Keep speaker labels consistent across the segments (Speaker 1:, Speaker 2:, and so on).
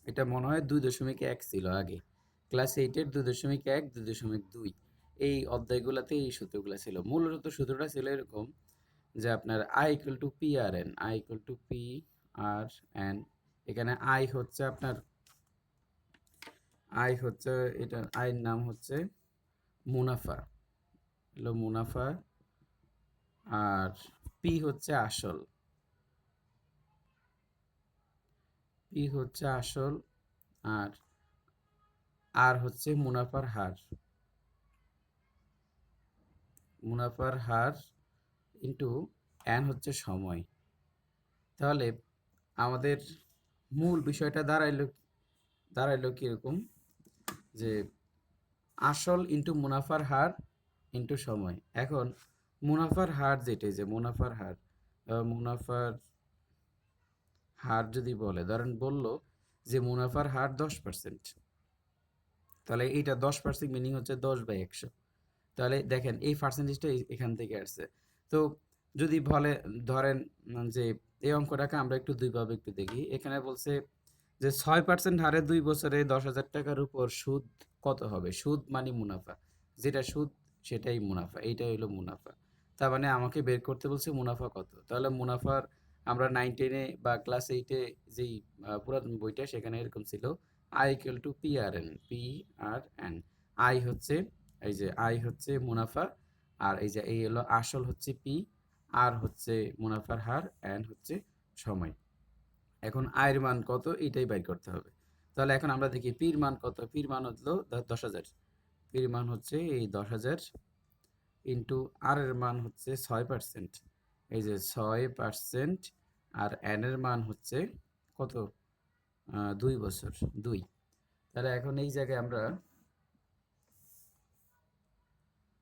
Speaker 1: এটা মনে হয় 2.1 ছিল আগে, ক্লাস 8-এর 2.1, 2.2 এই অধ্যায়গুলোতে এই সূত্রগুলো ছিল। মূলত সূত্রটা ছিল এরকম যে আপনার I equal to P R N, I equal to P R N. এখানে আই হচ্ছে আপনার, আই হচ্ছে, এটা আয়ের নাম হচ্ছে মুনাফা, হলো মুনাফা। আর পি হচ্ছে আসল, পি হচ্ছে আসল। আর আর হচ্ছে মুনাফার হার, মুনাফার হার ইন্টু এন হচ্ছে সময়। তাহলে আমাদের মূল বিষয়টা দাঁড়াইলো কিরকম, যে আসল ইন্টু মুনাফার হার ইন্টু সময়। এখন মুনাফার হার যেটা, যে মুনাফার হার, মুনাফার হার যদি বলে, ধরেন বললো যে মুনাফার হার 10%, তাহলে এইটা 10% মিনিং হচ্ছে 10/100। তাহলে দেখেন এই পার্সেন্টেজটা এখান থেকে আসছে। তো যদি বলে, ধরেন যে এই অঙ্কটাকে আমরা একটু দুইভাবে একটু দেখি। এখানে বলছে যে 6% হারে 2 বছরে 10,000 টাকার উপর সুদ কত হবে? সুদ মানে মুনাফা, যেটা সুদ সেটাই মুনাফা, এইটাই হলো মুনাফা। তার মানে আমাকে বের করতে বলছে মুনাফা কত। তাহলে মুনাফার আমরা 9-10-এ বা ক্লাস 8-এ যেই পুরাতন বইটা, সেখানে এরকম ছিল I equal to P R N, P R N. I হচ্ছে, এই যে আই হচ্ছে মুনাফা, আর এই যে এই হলো আসল হচ্ছে পি, আর হচ্ছে মুনাফার হার, এন হচ্ছে সময়। এখন আয়ের মান কত এইটাই বাইর করতে হবে। তাহলে এখন আমরা দেখি পির মান কত। পির মান হলো 10,000, পির মান হচ্ছে এই 10,000 ইন্টু আর এর মান হচ্ছে 6%, এই যে 6%, আর এন এর মান হচ্ছে কত, 2 বছর, 2। তাহলে এখন এই জায়গায় আমরা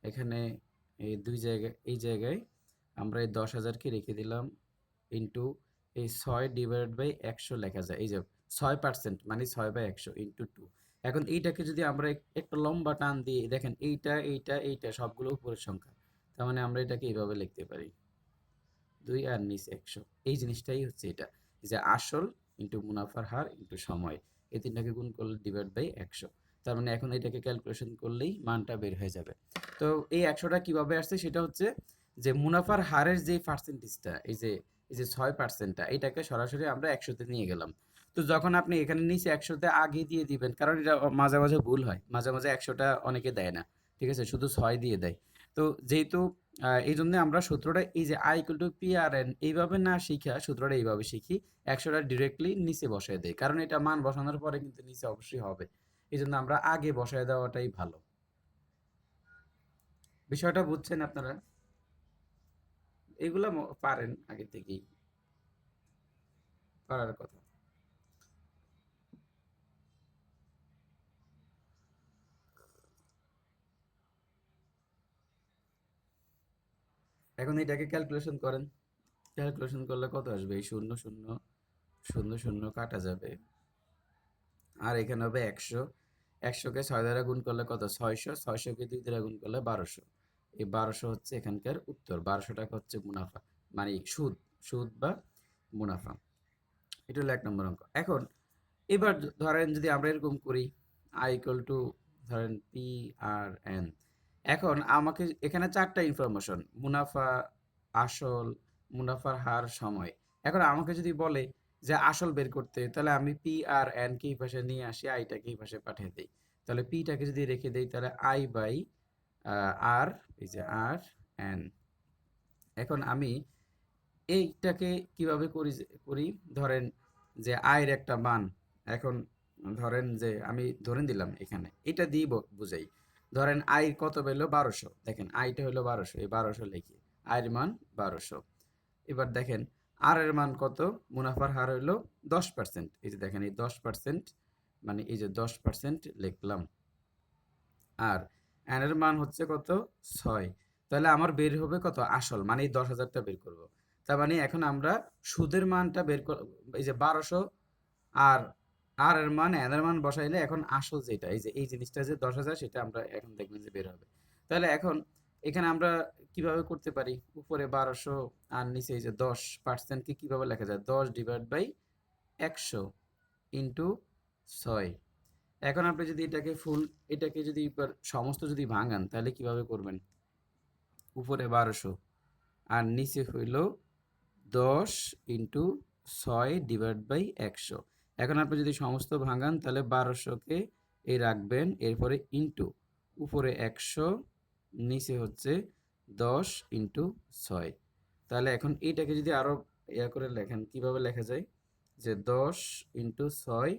Speaker 1: এখানে এই দুই জায়গায়, এই জায়গায় আমরা এই 10,000কে রেখে দিলাম ইন্টু এই 6/100 লেখা যায়। এই যে 6% মানে 6/100 ইন্টু 2। এখন এইটাকে যদি আমরা একটু লম্বা টান দিয়ে দেখেন, এইটা এইটা এইটা সবগুলো উপরের সংখ্যা, তার মানে আমরা এটাকে এইভাবে লিখতে পারি 2 আর নিচে 100। এই জিনিসটাই হচ্ছে এটা, যে আসল ইন্টু মুনাফার হার ইন্টু সময়, এই তিনটাকে গুণ করলে ডিভাইড বাই 100। তার মানে এখন এটাকে ক্যালকুলেশন করলেই মানটা বের হয়ে যাবে। তো এই 100টা কিভাবে আসছে, সেটা হচ্ছে যে মুনাফার হারের যে পার্সেন্টেজটা, এই যে 6%টা, এটাকে সরাসরি আমরা 100-তে নিয়ে গেলাম। তো যখন আপনি এখানে নিচে 100-তে আগে দিয়ে দিবেন, কারণ এটা মাঝে মাঝে ভুল হয়, মাঝে মাঝে 100টা অনেকে দেয় না, ঠিক আছে, শুধু 6 দিয়ে দেয়। তো যেহেতু এই জন্য আমরা সূত্রটা এই যে I equal to P R N এইভাবে না শিখা সূত্রটা এইভাবে শিখি, 100টা ডিরেক্টলি নিচে বসায় দেয়, কারণ এটা মান বসানোর পরে কিন্তু নিচে অবশ্যই হবে। এই জন্য আমরা আগে বসায় দেওয়াটাই ভালো। বিষয়টা বুঝছেন আপনারা? এগুলো পারেন আগে থেকেই, পারার কথা। এখন এটাকে ক্যালকুলেশন করেন, ক্যালকুলেশন করলে কত আসবে? এই শূন্য শূন্য শূন্য শূন্য কাটা যাবে, আর এখানে হবে 100। 100কে 6 দ্বারা গুণ করলে কত? 600। 600কে 2 দ্বারা গুণ করলে 1200। এই 1200 হচ্ছে এখানকার উত্তর। 1200 টাকা হচ্ছে মুনাফা, মানে সুদ, সুদ বা মুনাফা। এটা হলো 1 নম্বর অঙ্ক। এখন এবার ধরেন যদি আমরা এরকম করি আই ইকুয়াল টু, ধরেন পি আর এন। এখন আমাকে এখানে 4টা ইনফরমেশন, মুনাফা, আসল, মুনাফার হার, সময়। এখন আমাকে যদি বলে যে আসল বের করতে, তাহলে আমি পি আর এন কে এই পাশে নিয়ে আসি, আইটাকে এই পাশে পাঠিয়ে দিই। তাহলে পিটাকে যদি রেখে দেই, তাহলে আই বাই আর, এই যে আর এন। এখন আমি এইটাকে কিভাবে করি, ধরেন যে আয়ের একটা মান, এখন ধরেন যে আমি ধরে দিলাম এখানে এটা দিয়ে বুঝাই। ধরেন আয় কত পেলো? 1200। দেখেন আয়টা হলো 1200, এই 1200 লিখি, আয়ের মান 1200। এবার দেখেন আর এর মান কত? মুনাফার হার হইলো 10%, এই যে দেখেন এই 10%, মানে এই যে 10% লিখলাম। আর এন এর মান হচ্ছে কত? 6। তাহলে আমার বের হবে কত? আসল, মানে এই 10,000টা বের করব। তার মানে এখন আমরা সুদের মানটা বের এই যে 1200, আর আর এর মান এন এর মান বসাইলে এখন আসল যেটা, এই যে এই জিনিসটা যে 10,000, সেটা আমরা এখন দেখবেন যে বের হবে। তাহলে এখন এখানে আমরা কিভাবে করতে পারি? উপরে 1200 আর নিচে এই যে 10%, কে কিভাবে লেখা যায়? 10 ডিভাইড বাই 100 ইন্টু 6। এখন আপনি যদি এটাকে যদি সমস্ত যদি ভাঙান তাহলে কিভাবে করবেন? উপরে 1200 আর নিচে হইল 10 ইন্টু 6 ডিভাইড বাই 100। এখন আপনি যদি সমস্ত ভাঙান তাহলে 1200কে এই রাখবেন, এরপরে ইন্টু উপরে 100, নিচে হচ্ছে 10 ইন্টু 6। তাহলে এখন এইটাকে যদি আরো ইয়া করে লেখেন, কিভাবে লেখা যায়? যে 10 ইন্টু 6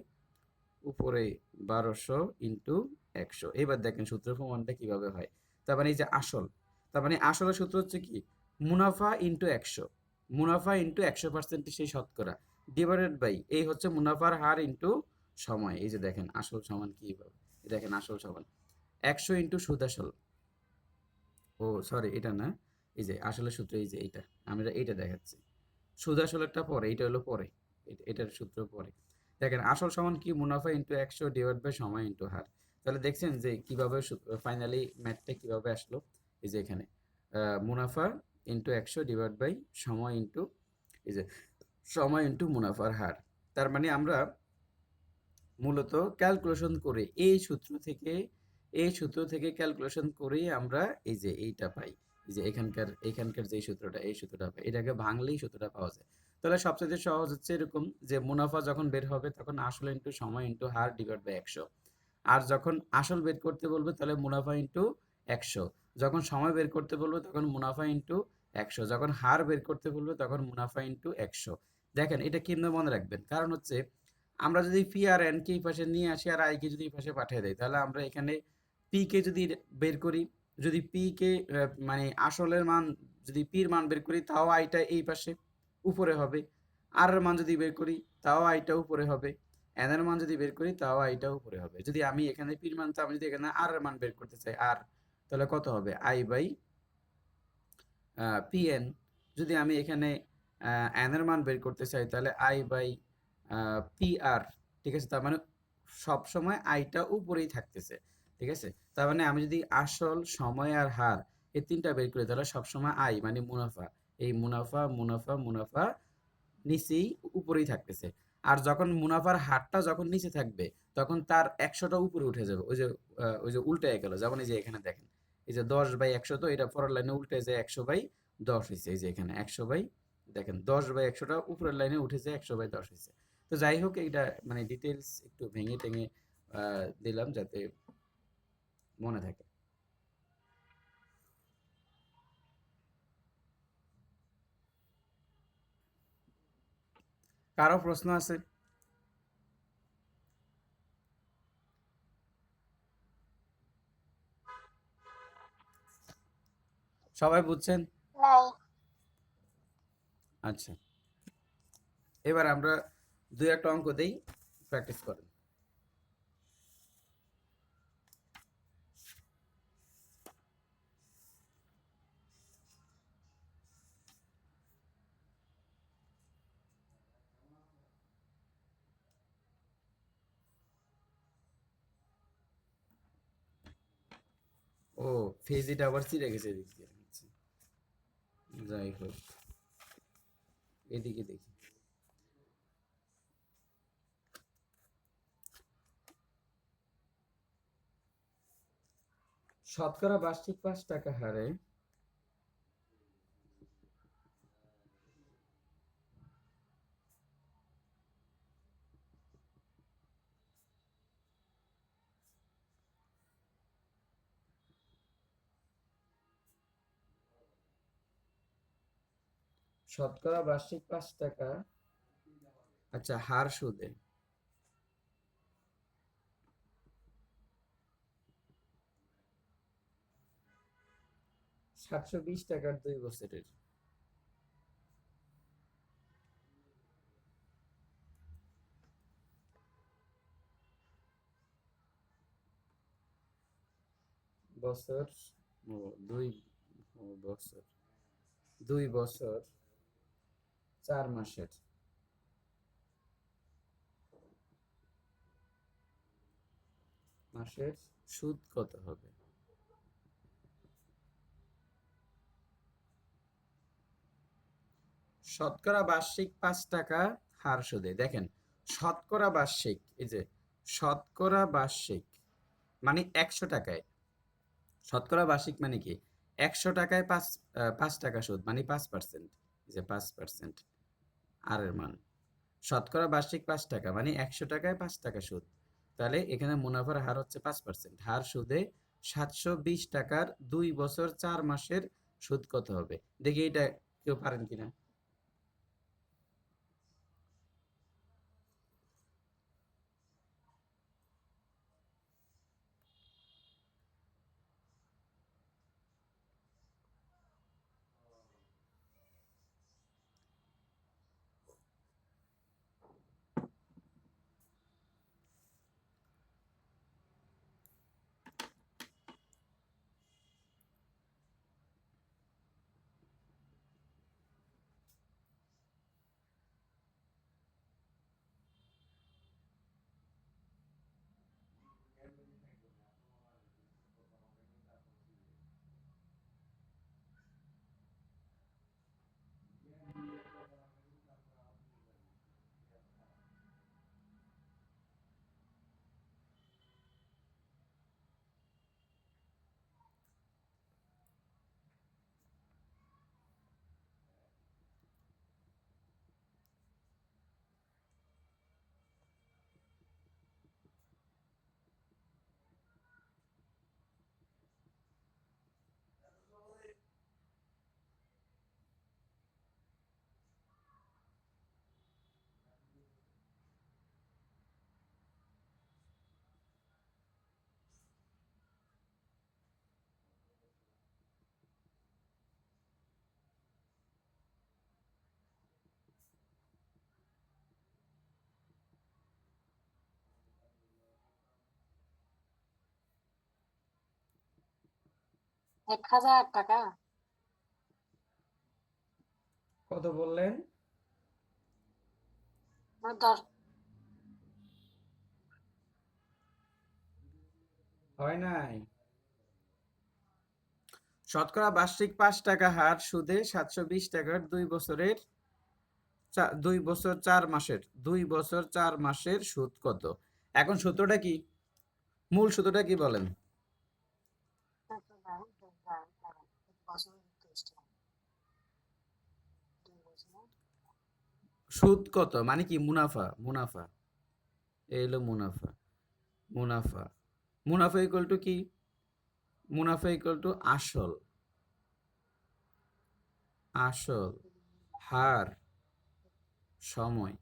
Speaker 1: উপরে 1200 ইন্টু 100। এবার দেখেন সূত্র প্রমাণটা কিভাবে হয়। তার মানে এই যে আসল, তার মানে আসলের সূত্র হচ্ছে কি? মুনাফা ইন্টু 100, মুনাফা ইন্টু 100% সেই শতকরা ডিভাইডেড বাই এই হচ্ছে মুনাফার হার ইন্টু সময়। এই যে দেখেন আসল সমান কি হবে, দেখেন আসল সমান 100 ইন্টু সুদ আসল। ও সরি, এটা না, এই যে আসলের সূত্র, এই যে এইটা আমরা এইটা দেখাচ্ছি। সুদ আসলেরটা পরে, এইটা হলো পরে, এটার সূত্র পরে। দেখেন আসল সমান কি? মুনাফা ইন্টু 100 ডিভাইড বাই সময় ইন্টু হার। তাহলে দেখছেন যে কিভাবে ফাইনালি ম্যাথটা কিভাবে আসলো। এই যে এখানে মুনাফা ইন্টু 100 ডিভাইড বাই সময় ইন্টু, এই যে সময় ইন্টু মুনাফার হার। তার মানে আমরা মূলত ক্যালকুলেশন করে এই সূত্র থেকে ক্যালকুলেশন করে আমরা এই যে এইটা পাই। এই যে এখানকার যে সূত্রটা, এই সূত্রটা পাই, এটাকে ভাঙলেই সূত্রটা পাওয়া যায়। তাহলে সবচেয়ে সহজ হচ্ছে এরকম যে মুনাফা যখন বের হবে তখন আসল ইন্টু সময় ইন্টু হার ডিভাইড বাই 100। আর যখন আসল বের করতে বলবে তাহলে মুনাফা ইন্টু 100, যখন সময় বের করতে বলবে তখন মুনাফা ইন্টু 100, যখন হার বের করতে বলবে তখন মুনাফা ইন্টু 100। দেখেন এটা কেমনে মনে রাখবেন, কারণ হচ্ছে আমরা যদি পি আর এন কে এই পাশে নিয়ে আসি আর আই কে যদি এই পাশে পাঠিয়ে দেয়, তাহলে আমরা এখানে পি কে যদি বের করি, যদি পি কে মানে আসলের মান, যদি পির মান বের করি তাও আইটা এই পাশে উপরে হবে। আর এর মান যদি বের করি তাও আইটা উপরে হবে। এন এর মান যদি বের করি তাও আইটা উপরে হবে। যদি আমি এখানে পির মান, তো আমি যদি এখানে আর এর মান বের করতে চাই আর, তাহলে কত হবে? I by P N. যদি আমি এখানে এন এর মান বের করতে চাই তাহলে আই বাই পি আর। ঠিক আছে, তার মানে সব সময় আইটা উপরেই থাকতেছে। ঠিক আছে, তার মানে আমি যদি আসল, সময় আর হার এই তিনটা বের করি তাহলে সবসময় আই মানে মুনাফা, এই মুনাফা মুনাফা মুনাফা নিচেই উপরেই থাকতেছে। আর যখন মুনাফার হারটা যখন নিচে থাকবে তখন তার 100টা উপরে উঠে যাবে। ওই যে উল্টে গেল, যেমন এই যে এখানে দেখেন, এই যে 10/100, তো এটা পরের লাইনে উল্টে যায় 100/10 হয়েছে। এই যে এখানে 100 দেখেন 10/100টা উপরের লাইনে উঠেছে 100/10 হয়েছে। তো যাই হোক, এইটা মানে ডিটেলস একটু ভেঙে টেঙে দিলাম যাতে মনে থাকে। কারো প্রশ্ন আছে? সবাই বুঝছেন?
Speaker 2: নাই।
Speaker 1: আচ্ছা, এবার আমরা দুই একটা অঙ্ক দেই, প্র্যাকটিস করেন। ও, ফেজিটা আবার চিড়ে গেছে এদিক দিয়ে। আচ্ছা, যাই হোক, এদিকে দেখি। শতকরা বার্ষিক 5 টাকা হারে শতকরা বার্ষিক 5 টাকা, আচ্ছা হার সুদে 720 টাকার 2 বছরের বছর, ও দুই, বছর, 2 বছর 4 মাসের সুদ কত হবে? শতকরা বার্ষিক 5 টাকা হার সুদে। দেখেন শতকরা বার্ষিক, এই যে শতকরা বার্ষিক মানে 100 টাকায়, শতকরা বার্ষিক মানে কি 100 টাকায় 5 টাকা সুদ মানে 5%, যে 5% আর এর মান। শতকরা বার্ষিক 5 টাকা মানে 100 টাকায় 5 টাকা সুদ। তাহলে এখানে মুনাফার হার হচ্ছে 5%। হার সুদে 720 টাকার 2 বছর 4 মাসের সুদ কত হবে? দেখি এটা কেউ পারেন কিনা।
Speaker 2: এক হাজার টাকা।
Speaker 1: কত বললেন?
Speaker 2: দশ।
Speaker 1: হয় নাই। শতকরা বার্ষিক 5 টাকা হার সুদে 720 টাকার 2 বছর 4 মাসের সুদ কত? এখন সূত্রটা কি? মূল সূত্রটা কি বলেন? সুদ কত মানে কি? মুনাফা, মুনাফা। এই হলো মুনাফা। মুনাফা, মুনাফা ইকুয়াল টু কি? মুনাফা ইকুয়াল টু আসল, আসল হার সময়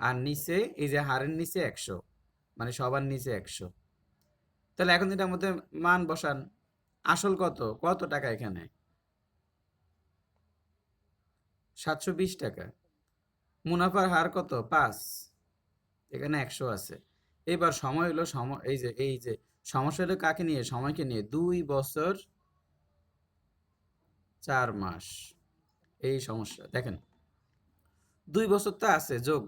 Speaker 1: আর নিচে এই যে হারের নিচে 100 মানে সবার নিচে 100। তাহলে এখন এটার মধ্যে মান বসান। আসল কত? কত টাকা এখানে? 720 টাকা। মুনাফার হার কত? 5। এখানে 100 আছে। এবার সময় হলো এই যে সমস্যা হলো কাকে নিয়ে? সময়কে নিয়ে। 2 বছর 4 মাস এই সমস্যা। দেখেন 2 বছর তো আছে, যোগ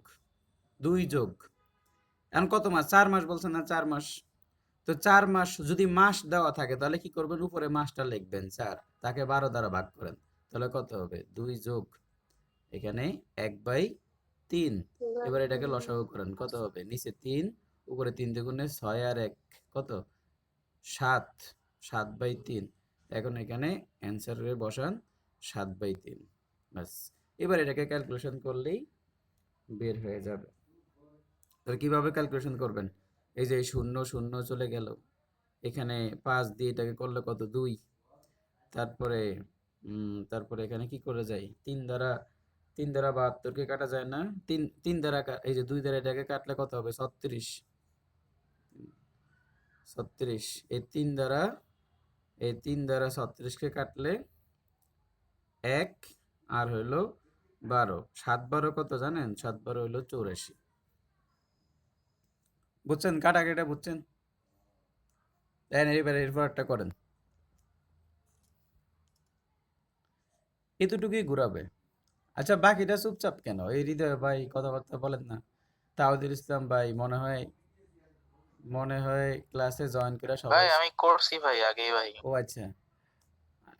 Speaker 1: 2 যোগ এখন কত মাস? 4 মাস বলছেন না? 4 মাস। তো 4 মাস যদি মাস দেওয়া থাকে তাহলে কি করবেন? উপরে মাসটা লিখবেন 4, তাকে 12 দ্বারা ভাগ করেন। তাহলে কত হবে? 2 যোগ এখানে 1/3। এবার এটাকে লসাগু করেন, কত হবে? নিচে 3, উপরে 3 দুগুণে 6 আর 1 কত? 7, 7/3। এখন এখানে অ্যান্সারে বসান 7/3। ব্যাস, এবার এটাকে ক্যালকুলেশন করলেই বের হয়ে যাবে। তাহলে কিভাবে ক্যালকুলেশন করবেন? এই যে 0 0 চলে গেল, এখানে 5 দিয়ে এটাকে করলে কত? 2। তারপরে তারপরে এখানে কি করে যায়? 3 দ্বারা 72কে কাটা যায় না? 3 দ্বারা এই যে 2 দ্বারা এটাকে কাটলে কত হবে? 36। 36 এই 3 দ্বারা 36কে কাটলে 1 আর হইলো 12। 7 12 কত জানেন? 7 12 হইলো 84। বুঝছেন কাটাকাটা? বুঝছেন? এবার এরপর একটা করেন, এতটুকুই ঘুরাবে। আচ্ছা বাকিটা চুপচাপ কেন? এই হৃদয় ভাই কথাবার্তা বলেন না। তাওহিদুল ইসলাম ভাই মনে হয় ক্লাসে জয়েন করে
Speaker 3: ভাই
Speaker 1: সবাই।
Speaker 3: আমি করছি ভাই আগেই ভাই।
Speaker 1: ও আচ্ছা।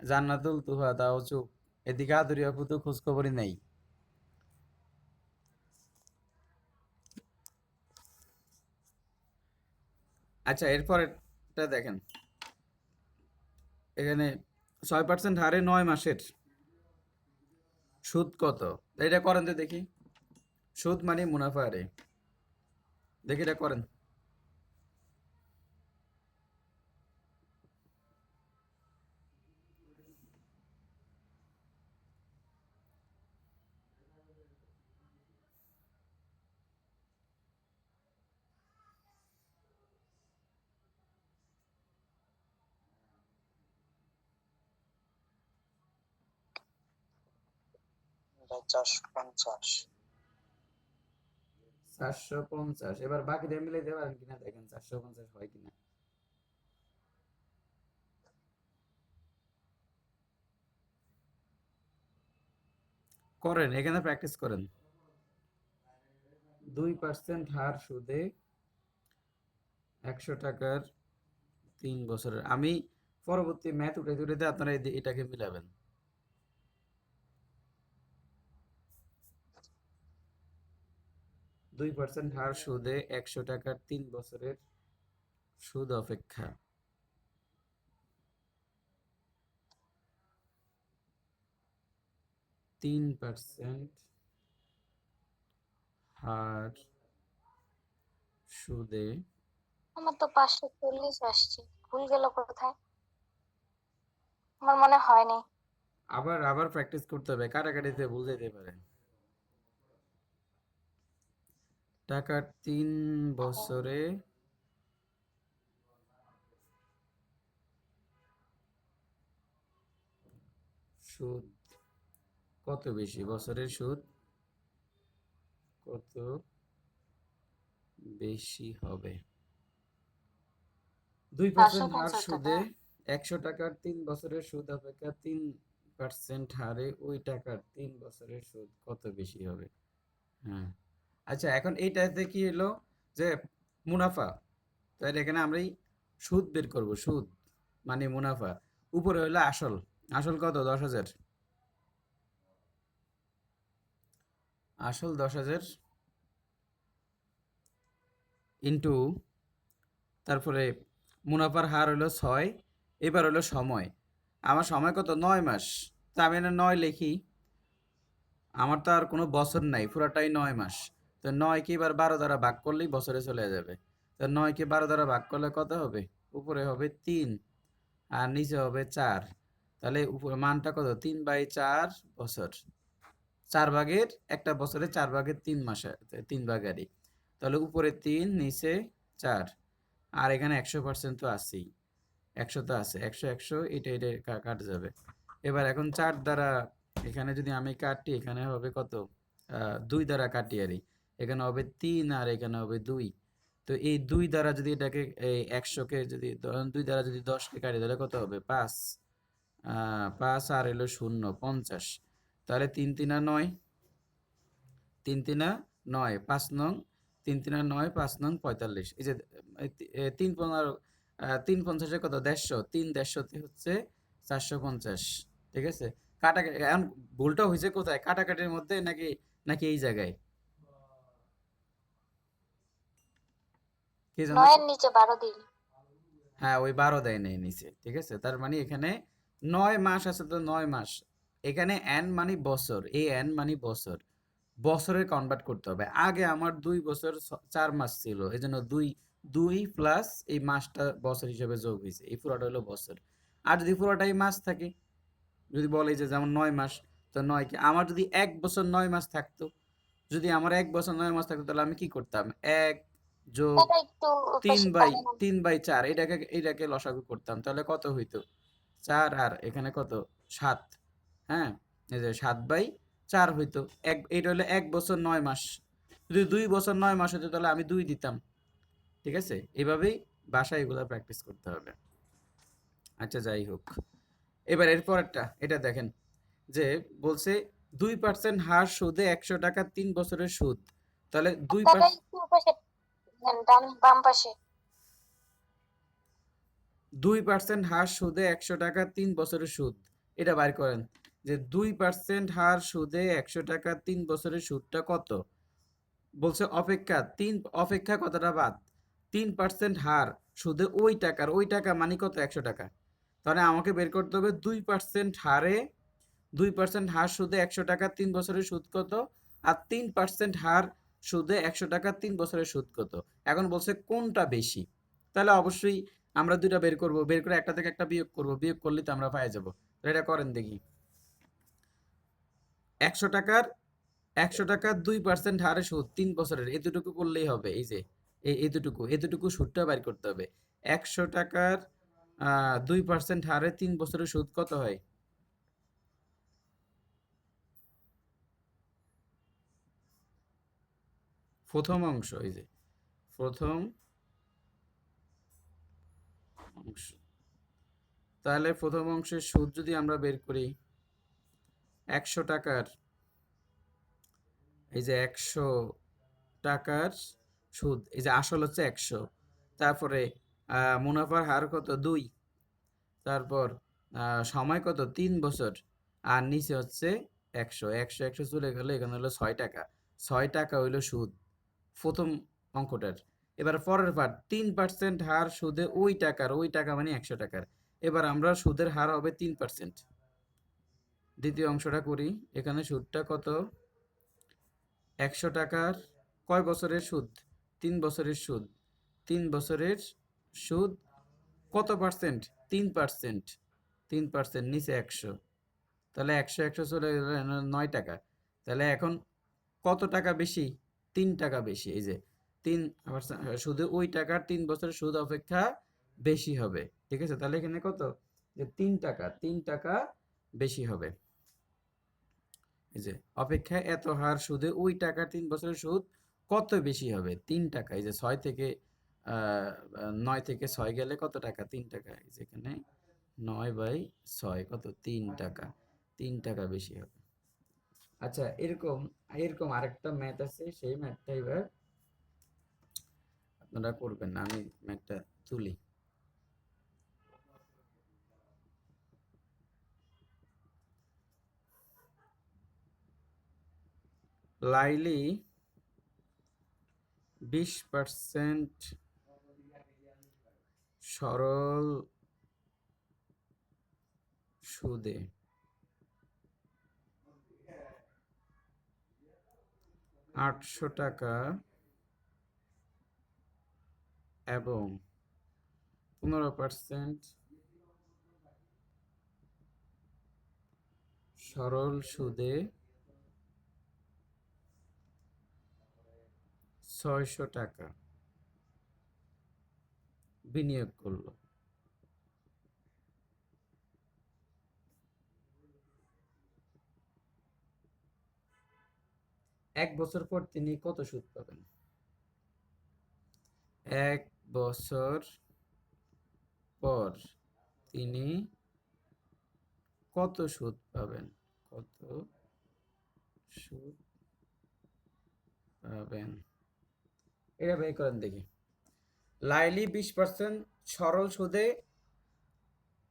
Speaker 1: জান্নাতুল তুহা তাও চুপ। এদিকে আদুরি আপু তো খোঁজ খবরই নাই। আচ্ছা এরপরটা দেখেন, এখানে 6% হারে 9 মাসের সুদ কত? এটা করেন তো দেখি। সুদ মানে মুনাফা হারে, দেখি এটা করেন।
Speaker 3: এটা 450।
Speaker 1: 450। এবার বাকি দিয়ে মিলে দিতে পারেন কিনা দেখেন 450 হয় কিনা। করেন, এখানে প্র্যাকটিস করেন। 2% হার সুদে 100 টাকার 3 বছরের। আমি পরবর্তী ম্যাথ উঠে উঠে আপনারা এটাকে মিলাবেন। দুই পার্সেন্ট হার সুদে 100 টাকার 3 বছরের সুদ অপেক্ষা 3% হার সুদে।
Speaker 2: আমার তো 540 আসছে, ভুল গেল কোথায়? আমার মনে হয়নি।
Speaker 1: আবার আবার প্র্যাকটিস করতে হবে, কাটাকাটিতে ভুল যেতে পারে। টাকার 3 বছরে সুদ কত বেশি? বছরের সুদ কত বেশি হবে? 2% হার
Speaker 2: 550 টাকা।
Speaker 1: সুদে 100 টাকার 3 বছরের সুদ অপেক্ষা 3% হারে ওই টাকার 3 বছরের সুদ কত বেশি হবে? হ্যাঁ, আচ্ছা এখন এইটাতে কি হলো যে মুনাফা, তাহলে এখানে আমরা এই সুদ বের করব। সুদ মানে মুনাফা। উপরে হলো আসল। আসল কত? 10,000। আসল 10,000 ইন্টু, তারপরে মুনাফার হার হলো 6। এবার হলো সময়। আমার সময় কত? 9 মাস। তা আমি এখানে 9 লিখি। আমার তো আর কোনো বছর নাই, পুরাটাই 9 মাস। তো 9 কে এবার 12 দ্বারা ভাগ করলেই বছরে চলে যাবে। তো 9 কে 12 দ্বারা ভাগ করলে কত হবে? উপরে হবে 3 আর নিচে হবে 4। তাহলে উপরে মানটা কত? 3/4 বছর। 4 ভাগের একটা বছরে 4 ভাগের 3 মাসে 3 ভাগারই। তাহলে উপরে 3 নিচে 4। আর এখানে 100% তো আছেই। 100 তো আছে। 100 100 এটা এটা কাটা যাবে। এবার এখন 4 দ্বারা এখানে যদি আমি কাটি, এখানে হবে কত? 2 দ্বারা কাটি আরই। এখানে হবে 3 আর এখানে হবে 2। তো এই 2 দ্বারা যদি এটাকে এই 100 কে যদি 2 দ্বারা যদি 10 কে কাটি তাহলে কত হবে? 5। 5 আর হলো 0 50। তাহলে 3 3 9, 3 3 9, 5 নং 3 3 9, 5 নং 45। এই যে 3 15 3 50 কত? 150। 3 150 হচ্ছে 450। ঠিক আছে? কাটাকাটি এখন ভুলটা হয়েছে কোথায়? কাটাকাটির মধ্যে নাকি নাকি এই জায়গায়? কে জানো?
Speaker 2: 9 এর নিচে 12 দিন।
Speaker 1: হ্যাঁ, ওই 12 দেয় নাই নিচে। ঠিক আছে? তার মানে এখানে 9 মাস আছে, তো 9 মাস। এখানে n মানে বছর, এই n মানে বছর। বছরে কনভার্ট করতে হবে। আগে আমার 2 বছর 4 মাস ছিল। এজন্য 2 প্লাস এই মাসটা বছর হিসেবে যোগ হইছে। এই পুরোটা হলো বছর। আর যদি পুরোটাই মাস থাকে, যদি বলে যে যেমন 9 মাস, তো 9 কি আমার যদি 1 বছর 9 মাস থাকতো, যদি আমার 1 বছর 9 মাস থাকতো তাহলে আমি কি করতাম? 1 যোগ
Speaker 2: এটা একটু
Speaker 1: 3
Speaker 2: বেশি
Speaker 1: বাই
Speaker 2: পারে না।
Speaker 1: 3/4 এটাকে লসাগু করতাম। তাহলে কত হইতো? 4 আর এখানে কত? 7। হ্যাঁ? এই যে 7/4 হইতো। এটা হলো 1 বছর 9 মাস। যদি 2 বছর 9 মাস হতো তাহলে আমি 2 দিতাম। ঠিক আছে? এভাবেই বাসায় এগুলা প্র্যাকটিস করতে হবে। আচ্ছা যাই হোক। এবার এর পরেরটা এটা দেখেন, যে বলছে 2% হার সুদে 100 টাকা 3 বছরের সুদ। তাহলে
Speaker 2: আপনারা একটু পাশে নেন, বাম পাশে।
Speaker 1: 2% হার সুদে 100 টাকা 3 বছরের সুদ। এটা বাইর করেন যে 2% হার সুদে 100 টাকা 3 বছরের সুদটা কত? বলছে অপেক্ষা 3 অপেক্ষা কতটা বাদ? 3% হার সুদে ওই টাকার, ওই টাকা মানে কত? 100 টাকা। তাহলে আমাকে বের করতে হবে 2% হারে, 2% হার সুদে 100 টাকা 3 বছরের সুদ কত? আর 3% হার সুদে 100 টাকা 3 বছরের সুদ কত? এখন বলছে কোনটা বেশি? তাহলে অবশ্যই আমরা দুইটা বের করব, বের করে একটা থেকে একটা বিয়োগ করব, বিয়োগ করলে তো আমরা পেয়ে যাব। এটা করেন দেখি। 100 টাকার 2% হারে সুদ 3 বছরের, এতটুকু করলেই হবে। এই যে এতটুকু সুদটা বের করতে হবে। 100 টাকার 2% হারে 3 বছরের সুদ কত হয়? প্রথম অংশ, এই যে প্রথম অংশ। তাহলে প্রথম অংশের সুদ যদি আমরা বের করি 100 টাকার, এই যে 100 টাকার সুদ, এই যে আসল হচ্ছে 100, তারপরে মুনাফার হার কত? 2, তারপর সময় কত? 3 বছর, আর নিচে হচ্ছে 100 100 100 চলে গেলে এখানে হলো 6 টাকা, 6 টাকা হইলো সুদ প্রথম অঙ্কটার। এবার পরের পার্ট, 3% হার সুদে ওই টাকার, ওই টাকা মানে 100 টাকার। এবার আমরা সুদের হার হবে 3%। দ্বিতীয় অংশটা করি। এখানে সুদটা কত? 100 টাকার কয় বছরের সুদ? 3 বছরের সুদ। 3 বছরের সুদ কত পার্সেন্ট? 3%। 3% নিচে 100, তাহলে 100 100 চলে গেলে 9 টাকা। তাহলে এখন কত টাকা বেশি? 3 টাকা বেশি। এই যে 3% শুধু ওই টাকার 3 বছরের সুদ অপেক্ষা বেশি হবে। ঠিক আছে, তাহলে এখানে কত? যে 3 টাকা বেশি হবে। এই যে অপেক্ষা এত হার সুদে ওই টাকার 3 বছরের সুদ কত বেশি হবে? 3 টাকা। এই যে 6 থেকে 9 থেকে 6 গেলে কত টাকা? 3 টাকা। এই যে এখানে 9/6 কত? 3 টাকা। 3 টাকা বেশি হবে। আচ্ছা, এরকম এরকম আরেকটা ম্যাথ আছে, সেই ম্যাথটা এবার আপনারা করবেন না, আমি ম্যাথটা তুলি। লাইলি 20% সরল সুদে 800 টাকা এবং 15% সরল সুদে 600 টাকা বিনিয়োগ করলো। এক বছর পর তিনি কত সুদ পাবেন? 1 বছর পর তিনি কত সুদ পাবেন? কত সুদ পাবেন? এটা বের করেন দেখি। লাইলি 20% সরল সুদে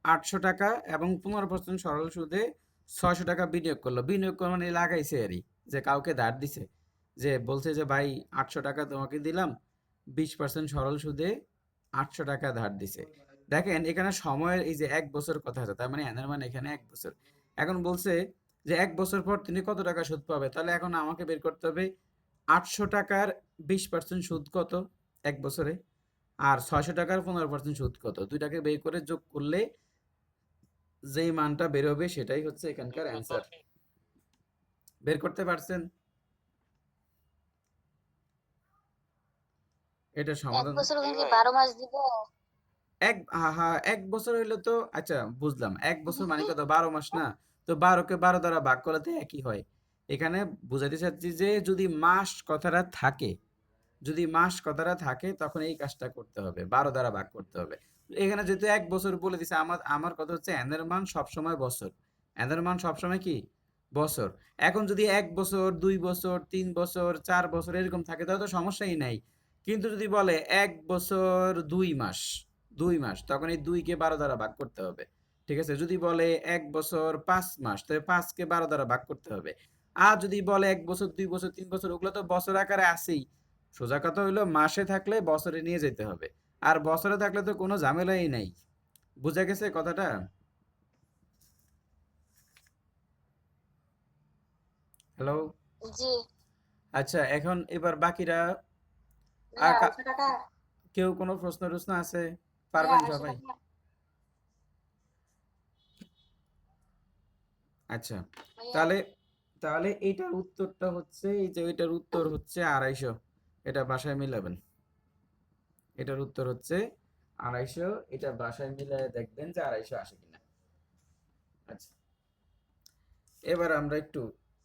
Speaker 1: 800 টাকা এবং 15% সরল সুদে 600 টাকা বিনিয়োগ করলো। বিনিয়োগ করে মানে লাগাইছে আরই, যে কাউকে ধার দিছে, যে বলছে যে ভাই 800 টাকা তোমাকে দিলাম, 20% সরল সুদে 800 টাকা ধার দিছে। দেখেন এখানে সময়ের এই যে 1 বছর কথা আছে, তার মানে এর মানে এখানে 1 বছর। এখন বলছে যে 1 বছর পর তিনি কত টাকা সুদ পাবে? তাহলে এখন আমাকে বের করতে হবে 800 টাকার 20% সুদ কত 1 বছরে, আর 600 টাকার 15% সুদ কত। দুইটাকে বের করে যোগ করলে যেই মানটা বের হবে সেটাই হচ্ছে এখানকার অ্যান্সার। বের করতে পারছেন? এটা
Speaker 2: এক
Speaker 1: সমাধান
Speaker 2: বছর ওখানে কি 12 মাস দিব?
Speaker 1: এক বছর হইলে তো আচ্ছা বুঝলাম, 1 বছর মানে কত? 12 মাস না? তো 12 কে 12 দ্বারা ভাগ করলে তো একই হয়। এখানে বুঝাতে চাচ্ছি যে যদি মাস কথাটা থাকে, যদি মাস কথাটা থাকে তখন এই কাজটা করতে হবে, 12 দ্বারা ভাগ করতে হবে। এখানে যেহেতু 1 বছর বলে দিছে, আমার কথা হচ্ছে n এর মান সবসময় বছর। n এর মান সবসময় কি? বছর। এখন যদি 1 বছর, 2 বছর, 3 বছর, 4 বছর এরকম থাকে তাহলে তো সমস্যাই নাই। কিন্তু যদি বলে 1 বছর 2 মাস, 2 মাস, তখন এই 2 কে 12 দ্বারা ভাগ করতে হবে। ঠিক আছে? যদি বলে 1 বছর 5 মাস, তাহলে 5 কে 12 দ্বারা ভাগ করতে হবে। আর যদি বলে 1 বছর, 2 বছর, 3 বছর, ওগুলো তো বছর আকারে আছেই। সোজা কথা হইলো মাসে থাকলে বছরে নিয়ে যেতে হবে, আর বছরে থাকলে তো কোনো ঝামেলাই নাই। বুঝা গেছে কথাটা? হ্যালো।
Speaker 2: জি।
Speaker 1: আচ্ছা, এখন এবার বাকিরা
Speaker 2: ভাইয়া
Speaker 1: আর
Speaker 2: 250 টাকা।
Speaker 1: কেউ কোনো প্রশ্ন টশ্ন আছে?
Speaker 2: ভাইয়া
Speaker 1: পারবেন
Speaker 2: 250
Speaker 1: সবাই?
Speaker 2: টাকা।
Speaker 1: আচ্ছা,
Speaker 2: ভাইয়া
Speaker 1: তাহলে তাহলে এইটার উত্তরটা হচ্ছে, এই যে এটার উত্তর হচ্ছে 250। এটা বাসায় মিলাবেন। এটার উত্তর হচ্ছে 250। এটা বাসায় মিলায় দেখবেন যে 250 আসে কিনা। আচ্ছা, এবার আমরা একটু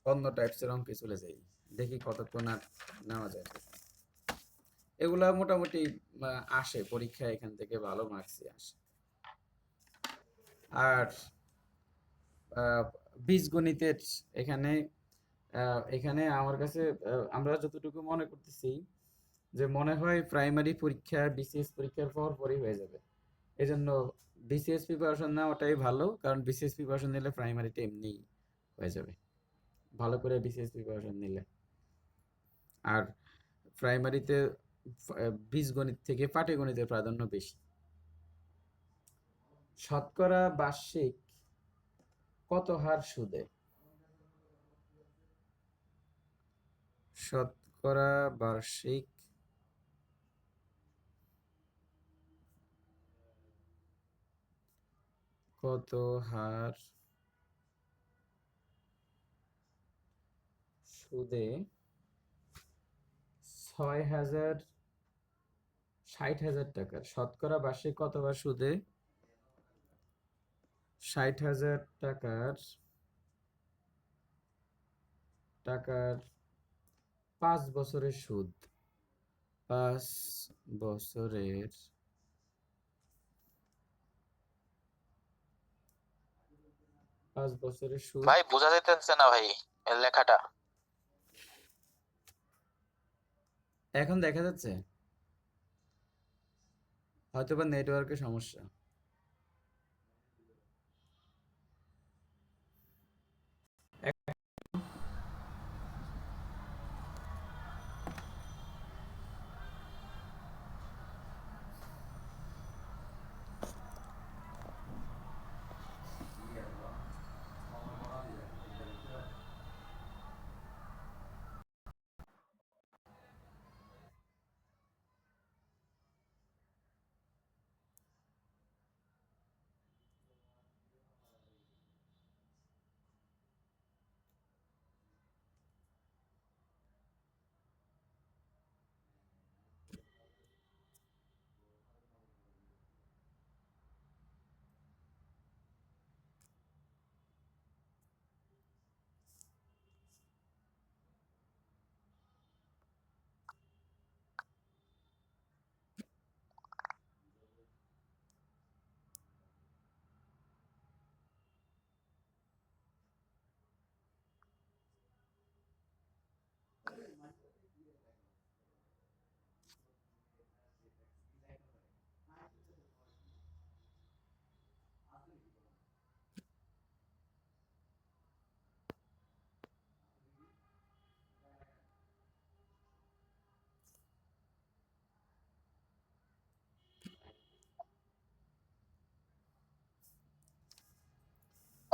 Speaker 1: অন্য টাইপসের অঙ্কে চলে যাই, দেখি কতক্ষণ আর নেওয়া যায়। এগুলা মোটামুটি আসে পরীক্ষায়, এখান থেকে ভালো মার্কসই আসে। আর বীজগণিতের এখানে এখানে আমার কাছে আমরা যতটুকু মনে করতেছি যে মনে হয় প্রাইমারি পরীক্ষা বিসিএস পরীক্ষার পর পরই হয়ে যাবে। এজন্য বিসিএস প্রিপারেশন নেওয়াটাই ভালো, কারণ বিসিএস প্রিপারেশন নিলে প্রাইমারিতে এমনিই হয়ে যাবে, ভালো করে বিসিএস প্রিপারেশন নিলে। আর প্রাইমারিতে বীজগণিত থেকে পাটিগণিতের প্রাধান্য বেশি। শতকরা বার্ষিক কত হার সুদে? শতকরা বার্ষিক কত হার সুদে 60,000 টাকার শতকরা বার্ষিক কতবার সুদে 60,000 টাকার 5 বছরের সুদ? 5 বছরের 5 বছরের সুদ।
Speaker 3: ভাই বোঝা যাইতেছে না ভাই এর লেখাটা।
Speaker 1: এখন দেখা যাচ্ছে? হয়তো বা নেটওয়ার্কের সমস্যা।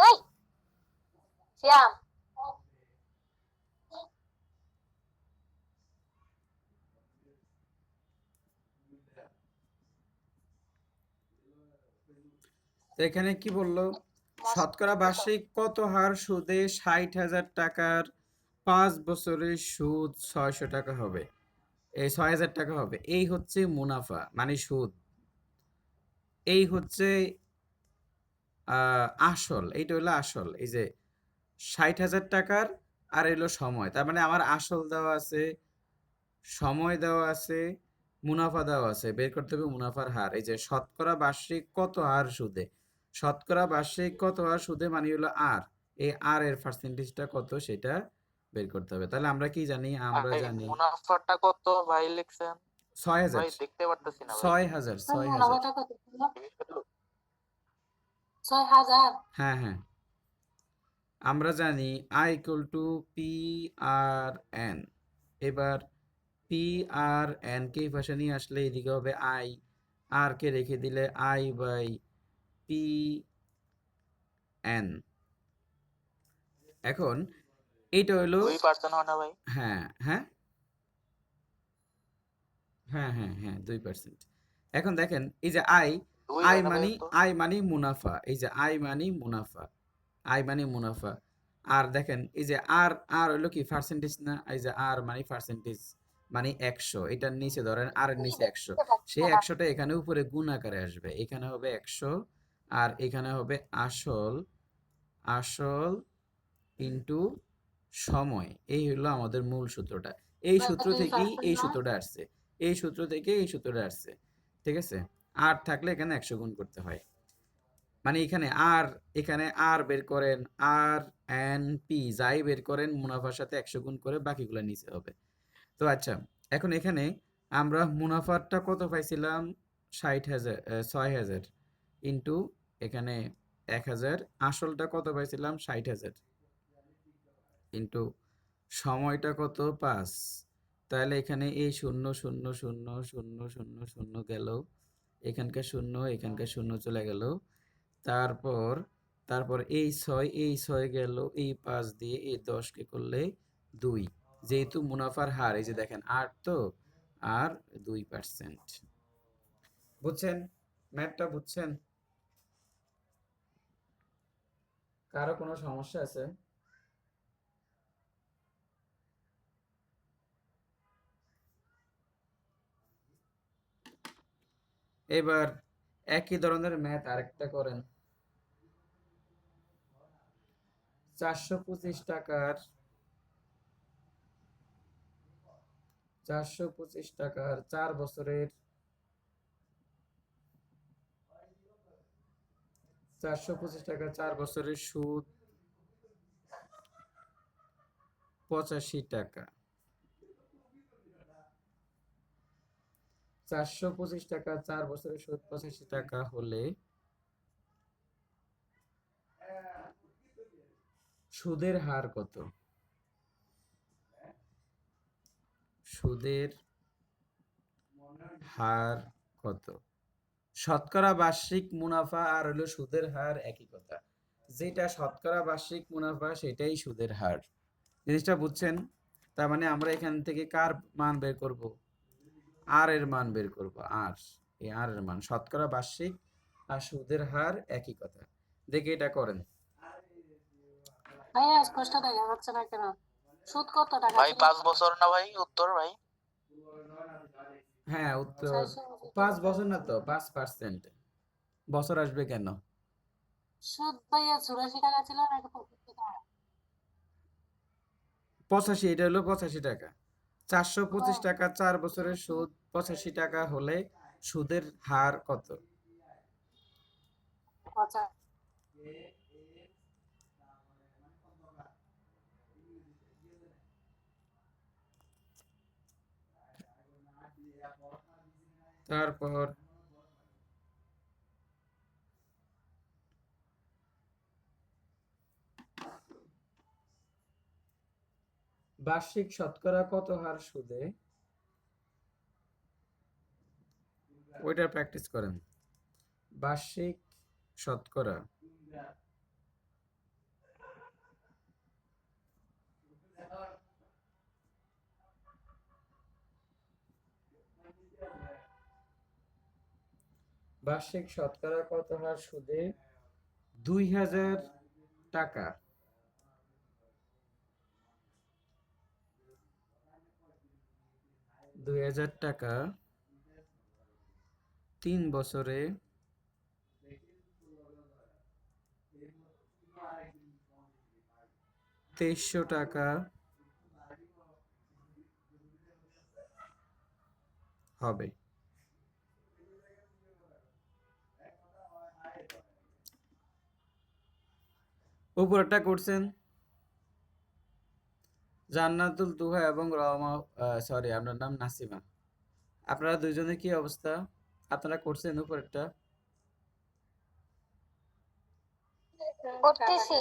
Speaker 2: এই শ্যাম,
Speaker 1: তো এখানে কি বললো?
Speaker 2: মস্ত
Speaker 1: শতকরা বার্ষিক কত হার সুদে 60,000 টাকার 5 বছরের সুদ 600 টাকা হবে, এই 6,000 টাকা হবে। এই হচ্ছে মুনাফা মানে সুদ। এই হচ্ছে আসল। এইটা হলো আসল। এই যে 60,000 টাকার আর এলো সময়, তার মানে আমার আসল দেওয়া আছে, সময় দেওয়া আছে, মুনাফা দেওয়া আছে। বের করতে হবে মুনাফার হার। এই যে শতকরা বার্ষিক কত হার সুদে, শতকরা বার্ষিক কত হার সুদে মানে হলো আর, এই আর এর পার্সেন্টেজটা কত সেটা বের করতে হবে। তাহলে আমরা কি জানি? আমরা
Speaker 3: ভাই
Speaker 1: জানি
Speaker 3: মুনাফাটা কত ভাই লিখছেন?
Speaker 1: 6,000।
Speaker 3: ভাই দেখতে পারতেছি না ভাই।
Speaker 1: 6,000
Speaker 2: ভাই
Speaker 1: 6,000।
Speaker 2: মুনাফাটা কত ছিল? 6,000।
Speaker 1: হ্যাঁ হ্যাঁ, আমরা জানি I equal to P R N. এবার পি আর এন কে এই পাশে নিয়ে আসলে এদিকে হবে আই, আর কে রেখে দিলে আই বাই পি এন। এখন এইটা হলো
Speaker 3: 2% হয় না ভাই?
Speaker 1: হ্যাঁ হ্যাঁ হ্যাঁ হ্যাঁ হ্যাঁ 2%। এখন দেখেন এই যে আই,
Speaker 3: 2
Speaker 1: আই
Speaker 3: হয় না ভাই
Speaker 1: মানে
Speaker 3: তো?
Speaker 1: আই মানে মুনাফা, এই যে আই মানে মুনাফা, আই মানে মুনাফা। আর দেখেন এই যে আর, আর হলো কি পার্সেন্টেজ না, এই যে আর মানে পার্সেন্টেজ মানে 100, এটার নিচে ধরেন আর এর নিচে 100, সেই 100টা এখানে উপরে গুণ আকারে আসবে, এখানে হবে 100 আর এখানে হবে আসল, আসল ইনটু সময়। এই হলো আমাদের মূল সূত্রটা, এই সূত্র থেকেই এই সূত্রটা আসছে, এই সূত্র থেকে এই সূত্রটা আসছে, ঠিক আছে। আর থাকলে এখানে 100 গুণ করতে হয়, মানে এখানে আর, এখানে আর বের করেন, আর এন পি যাই বের করেন মুনাফার সাথে 100 গুণ করে বাকিগুলো নিচে হবে। তো আচ্ছা, এখন এখানে আমরা মুনাফারটা কত পাইছিলাম, 60,000 6,000 ইন্টু এখানে 1,000, আসলটা কত পাইছিলাম 60,000 ইন্টু সময়টা কত 5, তাহলে এখানে এই 0 0 0 0 0 0 গেল, এখানকার 0 এখানকার 0 চলে গেল, তারপর তারপর এই 6 গেল, এই 5 দিয়ে এই 10 কে করলে 2, যেহেতু মুনাফার হার এই যে দেখেন 8 তো, আর 2%। বুঝছেন, ম্যাথটা বুঝছেন? কারো কোনো সমস্যা আছে? এবার একই ধরনের ম্যাথ আরেকটা করেন। 425 টাকার 425 টাকার 4 বছরের 425 টাকা 4 বছরের সুদ 85 টাকা। 425 টাকা 4 বছরের সুদ 85 টাকা হলে সুদের হার কত? সুদের হার কত? শতকরা বার্ষিক মুনাফা আর হলো সুদের হার একই কথা, যেটা শতকরা বার্ষিক মুনাফা সেটাই সুদের হার। জিনিসটা বুঝছেন? তার মানে আমরা এখান থেকে কার মান বের করব, আর এর মান বের করব। আর এই আর এর মান, শতকরা বার্ষিক আর সুদের হার একই কথা। দেখে এটা করেন।
Speaker 2: ভাইয়া স্পষ্ট দেখা যাচ্ছে না কেন? সুদ কত টাকা
Speaker 3: ভাই
Speaker 2: ছিল?
Speaker 3: 5 বছর না ভাই উত্তর ভাই?
Speaker 1: হ্যাঁ উত্তর
Speaker 2: 680
Speaker 1: 5
Speaker 2: টাকা।
Speaker 1: বছর না তো 5%, বছর আসবে কেন?
Speaker 2: সুদ ভাইয়া 84 টাকা ছিল নাকি 85 টাকা?
Speaker 1: 85, এটা হলো 85 টাকা। 425
Speaker 2: হ্যাঁ,
Speaker 1: টাকা 4 বছরের সুদ 85 টাকা হলে সুদের হার কত?
Speaker 2: 50।
Speaker 1: তারপর বার্ষিক শতকরা কত হার সুদে, ওইটা প্র্যাকটিস করেন। বার্ষিক শতকরা বার্ষিক শতকরা কত হার সুদে 2000 টাকা, 2000 টাকা 3 বছরে 2300 টাকা হবে। উপরেরটা করছেন জান্নাতুল তুহা এবং রমা, সরি আপনার নাম নাসিমা, আপনারা দুইজনের কি অবস্থা? আপনারা করছেন উপরেরটা?
Speaker 2: করতেছি।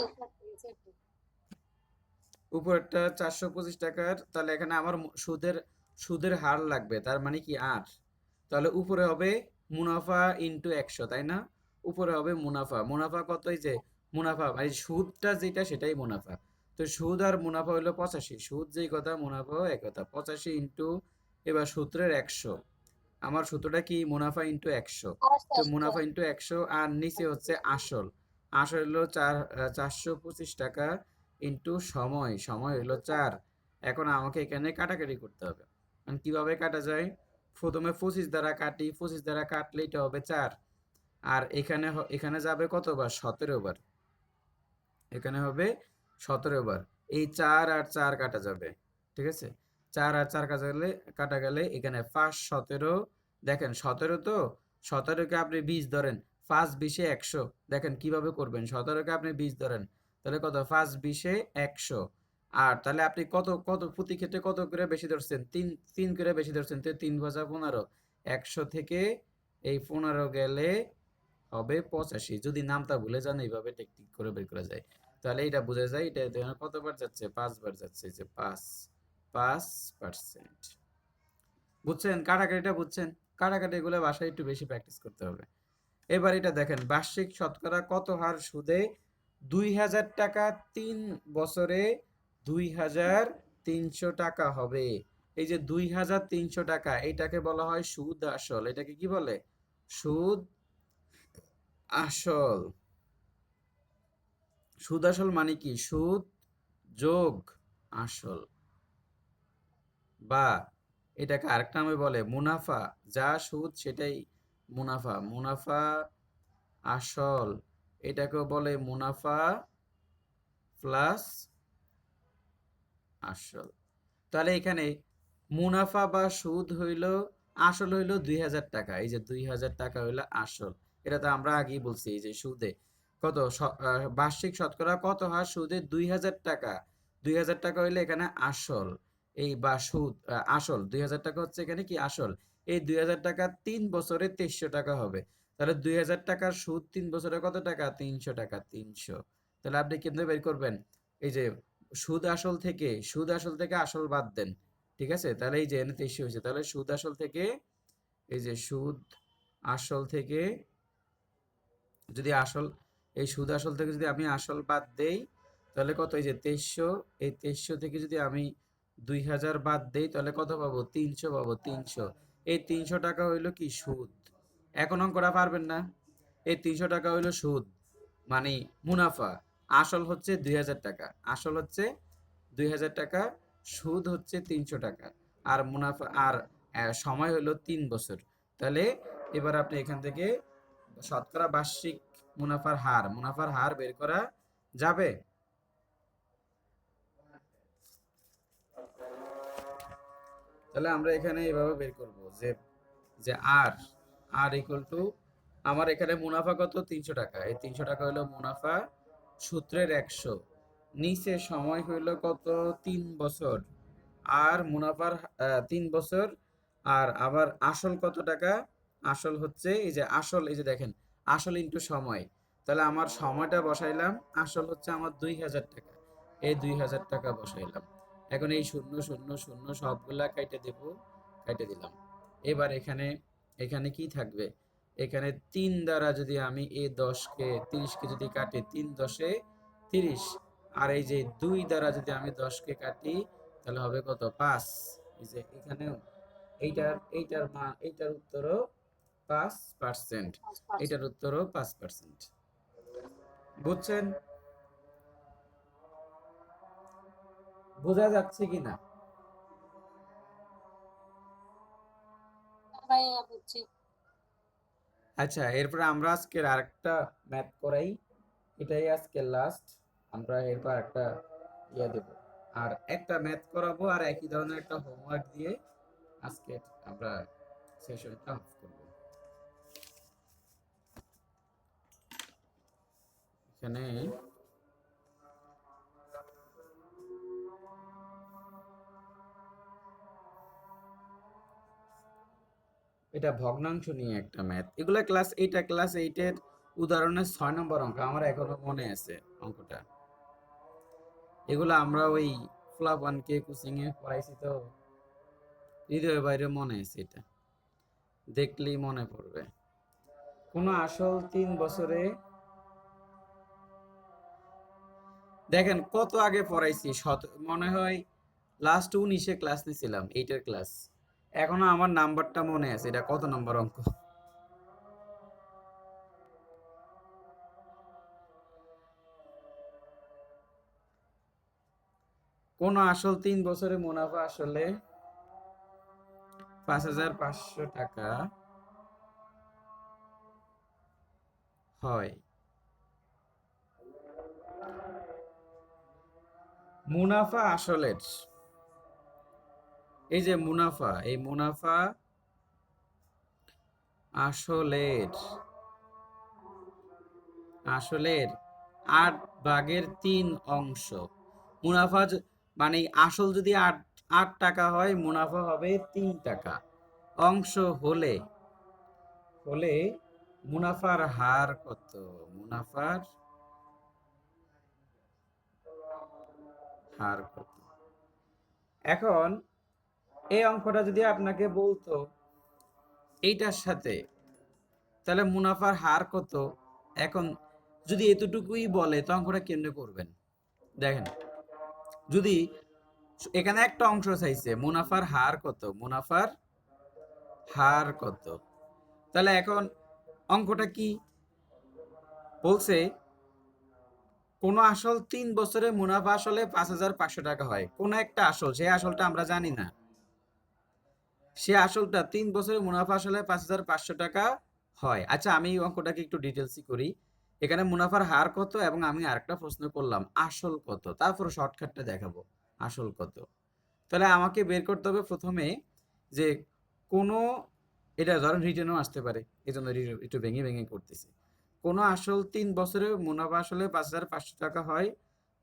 Speaker 1: উপরেরটা 425 টাকার, তাহলে এখানে আমার সুদের সুদের হার লাগবে, তার মানে কি 8। তাহলে উপরে হবে মুনাফা ইন্টু 100, তাই না? উপরে হবে মুনাফা। মুনাফা কত? এই যে মুনাফা মানে সুদটা যেটা সেটাই মুনাফা। তো সুদ আর মুনাফা হলো 85। সুদ যেই কথা, মুনাফাও এক কথা। 85 ইন্টু, এবার সূত্রের 100। আমার সূত্রটা কি? মুনাফা ইন্টু 100।
Speaker 2: আচ্ছা
Speaker 1: তো
Speaker 2: আচ্ছা।
Speaker 1: মুনাফা ইন্টু 100, আর নিচে হচ্ছে আসল। আসল হলো 425 টাকা ইন্টু সময়। সময় হলো 4। এখন আমাকে এখানে কাটাকাটি করতে হবে। মানে কিভাবে কাটা যায়? প্রথমে 25 দ্বারা কাটি, 25 দ্বারা কাটলে এটা হবে 4। আর এখানে এখানে যাবে কতবার? 17 বার। এখানে হবে 17 বার। এই 4 আর 4 কাটা যাবে, ঠিক আছে? 4 আর 4 কাটা গেলে এখানে 5 17। দেখেন 17 তো, 17কে আপনি 20 ধরেন, 5 20 100। দেখেন কিভাবে করবেন। 17কে আপনি 20 ধরেন, তাহলে কত? 5 20 100। আর তাহলে আপনি কত কত প্রতি ক্ষেত্রে কত করে বেশি ধরছেন? 3 3 করে বেশি ধরছেন। তো 3 ভাজা 15। 100 থেকে এই 15 গেলে হবে 85। যদি নামটা ভুলে যান, এইভাবে টেকনিক করে বের করা যায়। তাহলে এটা বোঝা যায় এটা এখানে কতবার যাচ্ছে? 5 বার যাচ্ছে। এই যে 5%। বুঝছেন? কাটাকাটিটা বুঝছেন? কাটাকাটি এগুলো বাসায় একটু বেশি প্র্যাকটিস করতে হবে। এবার এটা দেখেন, বার্ষিক শতকরা কত হার সুদে 2000 টাকা 3 বছরে 2300 টাকা হবে? এই যে 2300 টাকা, এটাকে বলা হয় সুদ আসল। এটাকে কি বলে? সুদ আসল। সুদ আসল মানে কি? সুদ যোগ আসল, বা এটাকে আরেকটা নামে বলে মুনাফা। যা সুদ সেটাই মুনাফা। মুনাফা আসল, এটাকেও বলে মুনাফা প্লাস আসল। তাহলে এখানে মুনাফা বা সুদ হইল, আসল হইল 2000 টাকা। এই যে 2000 টাকা হইল আসল। এটা তো আমরা আগেই বলছি। এই যে সুদে কত বার্ষিক শতকরা কত হার সুদে 2000 টাকা। 2000 টাকা হইলে এখানে আসল, এই বা সুদ আসল 2000 টাকা হচ্ছে এখানে কি? আসল। এই 2000 টাকা 3 বছরে 2300 টাকা হবে। তাহলে 2000 টাকার সুদ 3 বছরে কত টাকা? 300 টাকা। 300। তাহলে আপনি কেমনে বের করবেন? এই যে সুদ আসল থেকে আসল বাদ দেন, ঠিক আছে? তাহলে এই যে এনে 2300 হয়েছে। তাহলে সুদ আসল থেকে, এই যে সুদ আসল থেকে যদি আসল, এই সুদ আসল থেকে যদি আমি আসল বাদ দেই, তাহলে কত? এই যে 2300। এই 2300 থেকে যদি আমি 2000 বাদ দেই, তাহলে কত পাবো? 300 পাবো। 300। এই 300 টাকা হইলো কি? সুদ। এখন অঙ্কটা পারবেন না? এই 300 টাকা হইলো সুদ, মানে মুনাফা। আসল হচ্ছে 2000 টাকা। আসল হচ্ছে 2000 টাকা, সুদ হচ্ছে 300 টাকা, আর মুনাফা আর সময় হলো 3 বছর। তাহলে এবার আপনি এখান থেকে শতকরা বার্ষিক মুনাফার হার বের করা যাবে। তাহলে আমরা এখানে এভাবে বের করব যে যে আর আর ইকুয়াল টু, আমার এখানে মুনাফা কত? 300 টাকা। এই 300 টাকা হলো মুনাফা, সূত্রের 100। নিচে সময় হইলো কত? 3 বছর। আর মুনাফার 3 বছর। আর আবার আসল কত টাকা? আসল হচ্ছে এই যে আসল, এই যে দেখেন, আসল ইন্টু সময়। তাহলে আমার সময়টা বসাইলাম, আসল হচ্ছে আমার 2000 টাকা। এই 2000 টাকা বসাইলাম। এখন এই 0 0 0 সবগুলা কাইটে দেব, কাইটে দিলাম। এবার এখানে এখানে কি থাকবে? এখানে 3 দ্বারা যদি আমি এই 10কে 30কে যদি কাটি, 3 10 30। আর এই যে 2 দ্বারা যদি আমি 10কে কাটি, তাহলে হবে কত? 5। এই যে এখানেও এইটার উত্তরও 5%। এটার উত্তরও 5%। বুঝছেন? বোঝা যাচ্ছে কিনা?
Speaker 2: ভাইয়া বুঝছি।
Speaker 1: আচ্ছা, এরপর আমরা আজকের আরেকটা ম্যাথ করাই। এটাই আজকে লাস্ট। আমরা এরপর একটা ইয়ে দেব, আর একটা ম্যাথ করাবো, আর একই ধরনের একটা হোমওয়ার্ক দিয়ে আজকে আমরা সেশনটা অফ করব। এখানে এটা ভগ্নাংশ নিয়ে একটা ম্যাথ। এগুলা ক্লাস 8-এর উদাহরণের 6 নম্বর অঙ্ক। আমার এখনো মনে আছে অঙ্কটা। এগুলো আমরা ওই ফ্লাপ 1K কোচিং এ পড়াইছি তো, হৃদয়ের বাইরে মনে আছে, এটা দেখলেই মনে পড়বে। কোনো আসল 3 বছরে, দেখেন কত আগে পড়াইছি, মনে হয় লাস্ট 19-এ ক্লাস নিছিলাম, 8-এর ক্লাস। এখনো আমার নাম্বারটা মনে আছে, এটা কত নম্বর অঙ্ক। কোন আসল 3 বছরে মুনাফা আসলে 5,500 টাকা হয়। মুনাফা আসলের, এই যে মুনাফা, এই মুনাফা আসলের, আসলের 8/3 অংশ। মুনাফা মানে আসল যদি 8 টাকা হয়, মুনাফা হবে 3 টাকা। অংশ হলে হলে মুনাফার হার কত? মুনাফার হার কত? এখন এই অঙ্কটা যদি আপনাকে বলতো এইটার সাথে, তাহলে মুনাফার হার কত, এখন যদি এতটুকুই বলে তো অঙ্কটা কেমনে করবেন? দেখেন, যদি এখানে একটা অংশ চাইছে মুনাফার হার কত, মুনাফার হার কত, তাহলে এখন অঙ্কটা কি বলছে? কোন আসল 3 বছরে মুনাফা আসলে 5,500 টাকা হয়। কোন একটা আসল, সেই আসলটা আমরা জানি না, সে আসলটা 3 বছরে মুনাফা আসলে 5,500 টাকা হয়। আচ্ছা, আমি এই অঙ্কটাকে একটু ডিটেলসই করি। এখানে মুনাফার হার কত, এবং আমি আরেকটা প্রশ্ন করলাম আসল কত, তারপর শর্টকাটটা দেখাবো আসল কত। তাহলে আমাকে বের করতে হবে প্রথমে যে কোনো, এটা ধরেন রিটেনও আসতে পারে, এই জন্য একটু ভেঙে ভেঙে করতেছি। কোনো আসল 3 বছরে মুনাফা আসলে 5,500 টাকা হয়।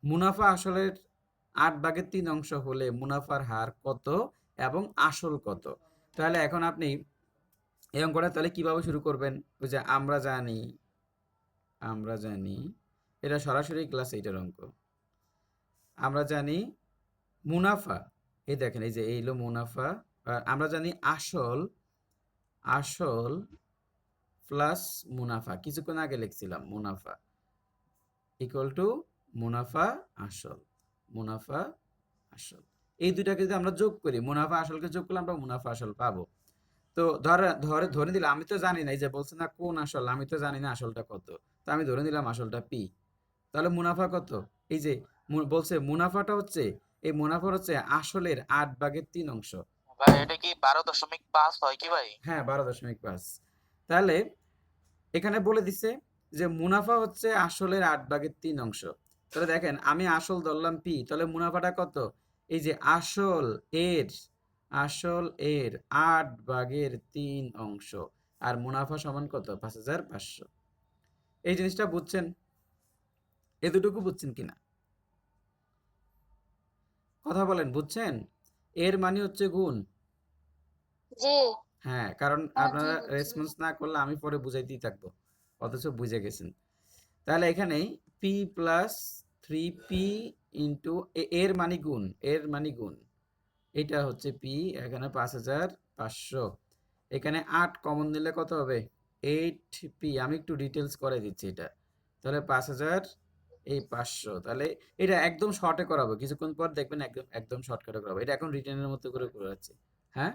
Speaker 1: মুনাফা আসলের 8/3 অংশ হলে মুনাফার হার কত এবং আসল কত? তাহলে এখন আপনি এই অঙ্কটা তাহলে কিভাবে শুরু করবেন? ওই যে আমরা জানি এটা সরাসরি ক্লাস 8-এর অঙ্ক। আমরা জানি মুনাফা, এই দেখেন, এই যে এই হলো মুনাফা। আর আমরা জানি আসল, আসল প্লাস মুনাফা, কিছুক্ষণ আগে লিখছিলাম মুনাফা ইকুয়াল টু মুনাফা আসল, মুনাফা আসল। এই দুটাকে যদি আমরা যোগ করি, মুনাফা আসলকে যোগ করলে আমরা মুনাফা আসল পাবো। তো ধরে দিলাম, আমি তো জানি না, এই যে বলছে না কোন আসল, আমি তো জানি না আসলটা কত, তো আমি ধরে নিলাম আসলটা পি। তাহলে মুনাফা কত? এই যে বলছে মুনাফাটা হচ্ছে, এই মুনাফা হচ্ছে আসলের 8/3 অংশ।
Speaker 3: ভাই এটা কি 12.5 হয় কি ভাই?
Speaker 1: হ্যাঁ, 12.5। তাহলে এখানে বলে দিছে যে মুনাফা হচ্ছে আসলের 8/3 অংশ। তাহলে দেখেন, আমি আসল ধরলাম পি, তাহলে মুনাফাটা কত? এই যে আসল এর 8/3 অংশ, আর মুনাফা সমান কত? 5,500। এই জিনিসটা বুঝছেন? এতটুকু বুঝছেন কিনা? কথা বলেন, বুঝছেন? এর মানে হচ্ছে গুণ।
Speaker 2: জি।
Speaker 1: হ্যাঁ, কারণ আপনারা রেসপন্স না করলে আমি পরে বুঝাইতেই থাকবো, অথচ বুঝে গেছেন। তাহলে এখানে পি প্লাস 3p ইন্টু, এর মানে গুণ, এর মানে গুণ, এটা হচ্ছে পি, এখানে 5,500, এখানে 8 কমন নিলে কত হবে? 8p। আমি একটু ডিটেলস করে দিচ্ছি এটা। তাহলে 5,500, তাহলে এটা একদম শর্টে করাবো, কিছুক্ষণ পর দেখবেন একদম একদম শর্টকাটে করাবো। এটা এখন রিটেনের মতো করে করাচ্ছি। হ্যাঁ,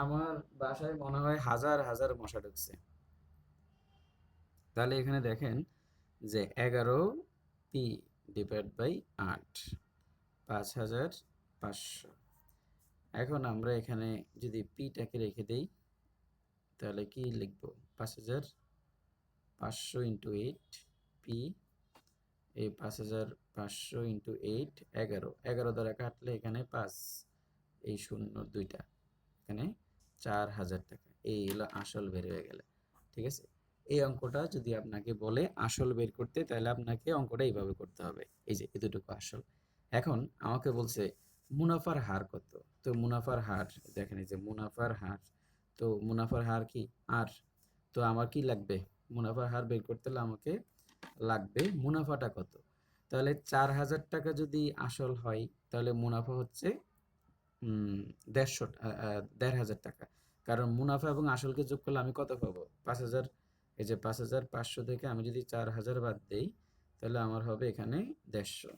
Speaker 1: আমার বাসায় মনে হয় হাজার হাজার মশা ঢুকছে। তাহলে এখানে দেখেন যে 11p ডিভাইড বাই 8, 5,500। এখন আমরা এখানে যদি পিটাকে রেখে দেই, তাহলে কি লিখব? 5,500 ইন্টু 8 পি, এই 5,500 ইন্টু 8 11, 11 দ্বারা কাটলে এখানে 5, এই শূন্য দুইটা, এখানে 4,000 টাকা। এই হলো আসল বের হয়ে গেলে। ঠিক আছে, এই অঙ্কটা যদি আপনাকে বলে আসল বের করতে, তাহলে আপনাকে অঙ্কটা এইভাবে করতে হবে। এই যে এতটুকু আসল। এখন আমাকে বলছে মুনাফার হার কত। তো মুনাফার হার, দেখেন এই যে মুনাফার হার, তো মুনাফার হার কি আর, তো আমার কি লাগবে? মুনাফার হার বের করতে হলে আমাকে লাগবে মুনাফাটা কত। তাহলে 4,000 টাকা যদি আসল হয় তাহলে মুনাফা হচ্ছে 1,500 টাকা। কারণ মুনাফা এবং আসলকে যোগ করলে আমি কত পাবো? 5,000। এই যে 5,500 থেকে আমি যদি 4,000 বাদ দেই তাহলে আমার হবে এখানে 150।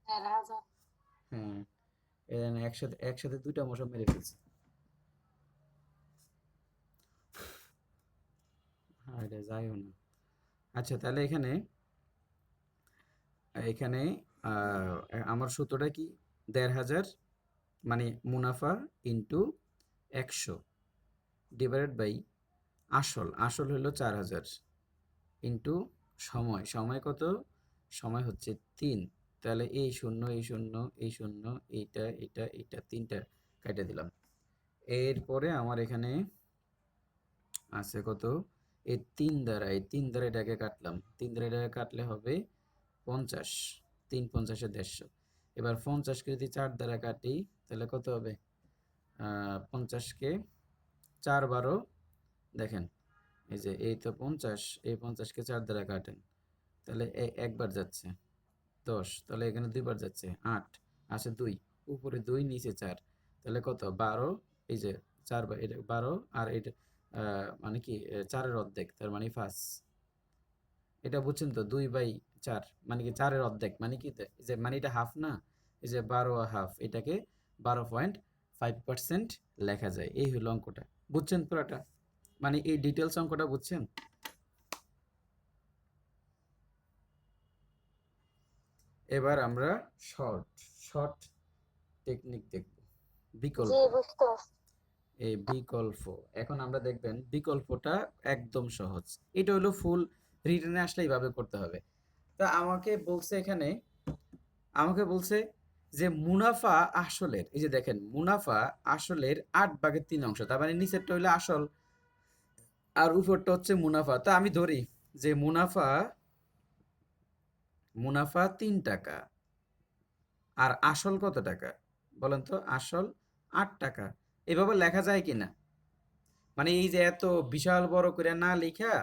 Speaker 2: 4,000।
Speaker 1: হ্যাঁ, একসাথে একসাথে দুইটা মশা মেরে ফেলছি। হ্যাঁ, এটা যাইও না। আচ্ছা, তাহলে এখানে এখানে আমার সূত্রটা কি? 1,500 মানে মুনাফা ইন্টু 100 ডিভাইডেড বাই আসল হলো 4,000 ইন্টু সময় কত? সময় হচ্ছে 3। তাহলে এই শূন্য এই শূন্য এই শূন্য এইটা তিনটা কেটে দিলাম। এরপরে আমার এখানে আছে কত? এই 3 দ্বারা এটাকে কাটলাম। 3 দ্বারা এটাকে কাটলে হবে 50। 3 50 150। এবার 50কে যদি 4 দ্বারা কাটি তাহলে কত হবে? 50কে 4 12 দেখেন, এই যে এই তো 50, এই 50কে 4 দ্বারা কাটেন তাহলে একবার যাচ্ছে 10, তাহলে এখানে দুইবার যাচ্ছে 8, আছে 2, উপরে 2 নিচে 4, তাহলে কত? 12। এই যে 4 এটা 12 আর এটা মানে কি 4-এর অর্ধেক, তার মানে 5। এটা বুঝছেন তো? 2/4 মানে কি 4-এর অর্ধেক মানে কি? এই যে মানে এটা হাফ না? এই যে 12.5 এটাকে 12.5% লেখা যায়। এই হলো অঙ্কটা। বুঝছেন পুরাটা? মানে এই ডিটেলস অঙ্কটা বুঝছেন? এবার আমরা শর্ট টেকনিক দেখব। বিকল্প।
Speaker 2: জি, বুঝতে পারছি।
Speaker 1: এই বিকল্প। এখন আমরা দেখবেন বিকল্পটা একদম সহজ। এটা হলো ফুল রিটেনে আসলে এইভাবে করতে হবে। তা আমাকে বলছে যে মুনাফা আসলের, এই যে দেখেন মুনাফা আসলের 8/3 অংশ, তার মানে নিচেরটা হইলো আসল আর উপরটা হচ্ছে মুনাফা। তা আমি ধরি যে মুনাফা 3 টাকা আর আসল কত টাকা? বলেন তো? আসল 8 টাকা। এভাবে লেখা যায় কিনা? মানে এই যে এত বিশাল বড় করে না লেখা,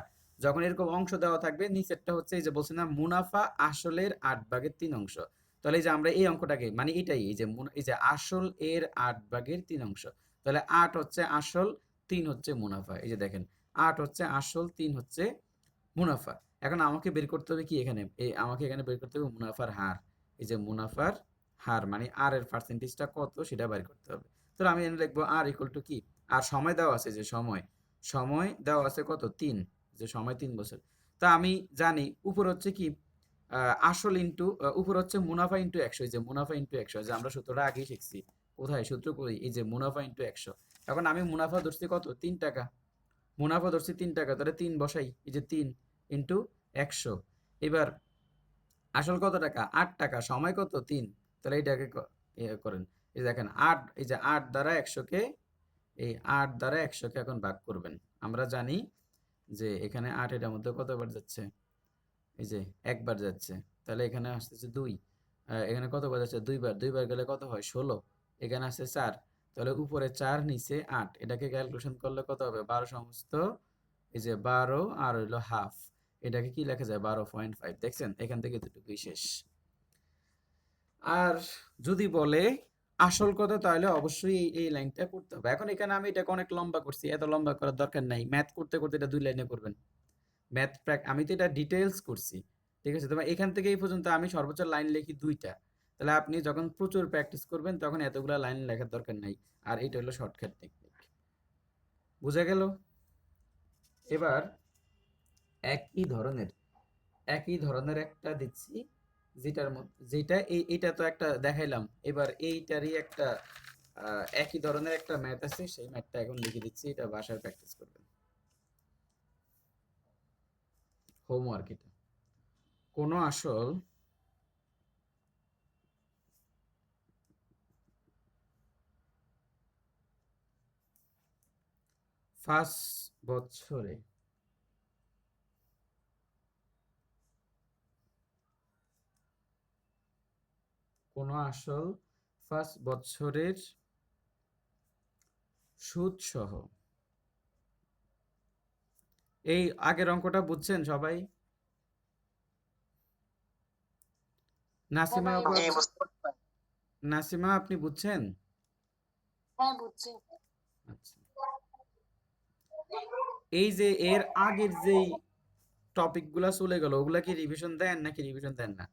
Speaker 1: যখন এরকম অংশ দেওয়া থাকবে নিচেরটা হচ্ছে এই যে বলছে না মুনাফা আসলের 8/3 অংশ। তাহলে এই যে আমরা এই অঙ্কটাকে মানে এটাই এই যে আসল এর 8/3 অংশ। তাহলে 8 হচ্ছে আসল, 3 হচ্ছে মুনাফা। এই যে দেখেন 8 হচ্ছে আসল, 3 হচ্ছে মুনাফা। এখন আমাকে বের করতে হবে কি এখানে? আমাকে এখানে বের করতে হবে মুনাফার হার। এই যে মুনাফার হার মানে আর এর পার্সেন্টেজটা কত সেটা বের করতে হবে। তাহলে আমি এখানে লিখবো আর ইকুয়াল টু কি? আর সময় দেওয়া আছে, যে সময় দেওয়া আছে কত? 3, যে সময় 3 বছর। তা আমি জানি উপর হচ্ছে কি আসল ইনটু উপর হচ্ছে মুনাফা ইনটু 100। এই যে মুনাফা ইনটু 100, যে আমরা সূত্রটা আগেই শিখছি। কোথায় সূত্র কই? এই যে মুনাফা ইনটু 100। এখন আমি মুনাফা ধরছি কত? 3 টাকা। মুনাফা ধরছি 3 টাকা, তাহলে 3 বসাই। এই যে 3 ইনটু 100। এবার আসল কত টাকা? 8 টাকা। সময় কত? 3। তাহলে এইটাকে করেন। এই দেখেন 8, এই যে 8 দ্বারা 100কে, এই 8 দ্বারা 100কে এখন ভাগ করবেন। আমরা জানি যে এখানে 8 এটার মধ্যে কতবার যাচ্ছে? এই যে একবার যাচ্ছে। তাহলে এখানে আসতেছে 2। এখানে কতবার যাচ্ছে? 2 বার। 2 বার গেলে কত হয়? 16। এখানে আসছে 4। তাহলে উপরে 4 নিচে 8। এটাকে ক্যালকুলেশন করলে কত হবে? 12 সমস্ত, এই যে 12 আর হইলো হাফ। এটাকে কি লেখা যায়? 12.5। দেখছেন? এখান থেকে এতটুকুই শেষ। আর যদি বলে আসল কত, তাহলে অবশ্যই এই লাইনটা করতে হবে। এখন এখানে আমি এটাকে অনেক লম্বা করছি, এত লম্বা করার দরকার নাই। ম্যাথ করতে করতে এটা 2 লাইনে করবেন। আমি তো এটা ডিটেইলস করছি। ঠিক আছে? তবে এখান থেকে এই পর্যন্ত আমি সর্বোচ্চ লাইন লিখি 2টা। তাহলে আপনি যখন প্রচুর প্র্যাকটিস করবেন তখন এতগুলা লাইন লেখার দরকার নাই। আর এটা হলো শর্টকাট টেকনিক। বুঝা গেল? এবার একই ধরনের একটা দিচ্ছি, যেটা এইটা তো একটা দেখাইলাম। এবার এইটারই একটা একই ধরনের একটা ম্যাথ আছে, সেই ম্যাথটা এখন লিখে দিচ্ছি। এটা বাসায় প্র্যাকটিস করবেন। হোমওয়ার্ক এটা। কোনো আসল ফার্স্ট বছরে সুদ সহ এই আগের অঙ্কটা বুঝছেন সবাই? নাসিমা
Speaker 2: সবাই
Speaker 1: আপু,
Speaker 3: জি
Speaker 2: বুঝছি।
Speaker 3: বুঝতে পারছি।
Speaker 1: নাসিমা আপনি বুঝছেন?
Speaker 2: হ্যাঁ বুঝছি।
Speaker 1: আচ্ছা, এই যে এর আগের যেই টপিকগুলা চলে গেল ওগুলা কি রিভিশন দেন নাকি রিভিশন দেন না?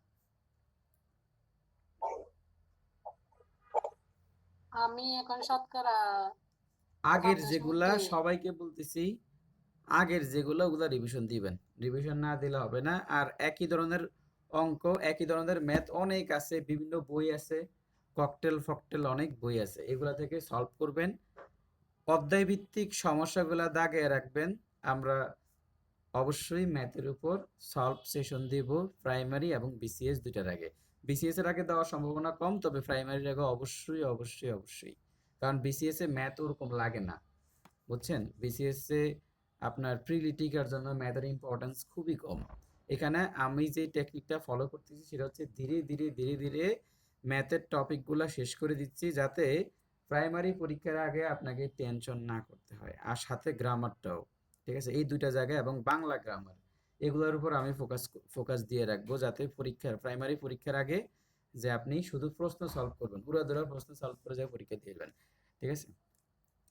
Speaker 2: আমি এখন শতকরা
Speaker 1: আগের
Speaker 2: 5.2
Speaker 1: যেগুলা
Speaker 2: দেই।
Speaker 1: সবাইকে বলতেছি, আগের যেগুলো ওগুলা রিভিশন দিবেন, রিভিশন না দিলে হবে না। আর একই ধরনের অঙ্ক, একই ধরনের ম্যাথ অনেক আছে, বিভিন্ন বই আছে, ককটেল ফকটেল অনেক বই আছে, এগুলা থেকে সলভ করবেন। অধ্যায় ভিত্তিক সমস্যাগুলা দাগে রাখবেন। আমরা অবশ্যই ম্যাথের উপর সলভ সেশন দিব প্রাইমারি এবং বিসিএস দুইটার আগে। বিসিএস এর আগে দেওয়ার সম্ভাবনা কম, তবে প্রাইমারির আগে অবশ্যই অবশ্যই অবশ্যই, কারণ বিসিএস এ ম্যাথ ওরকম লাগে না, বুঝছেন? বিসিএস এ আপনার প্রিলিটিকার জন্য ম্যাথের ইম্পর্টেন্স খুবই কম। এখানে আমি যে টেকনিকটা ফলো করতেছি সেটা হচ্ছে ধীরে ধীরে ধীরে ধীরে ম্যাথের টপিকগুলো শেষ করে দিচ্ছি, যাতে প্রাইমারি পরীক্ষার আগে আপনাকে টেনশন না করতে হয়। আর সাথে গ্রামারটাও, ঠিক আছে, এই দুইটা জায়গায়, এবং বাংলা গ্রামার, এগুলোর উপর আমি ফোকাস দিয়ে রাখবো, যাতে পরীক্ষার প্রাইমারি পরীক্ষার আগে যে আপনি শুধু প্রশ্ন সলভ করবেন, উড়াধুরা প্রশ্ন সলভ করে যা পরীক্ষা দিবেন, ঠিক আছে?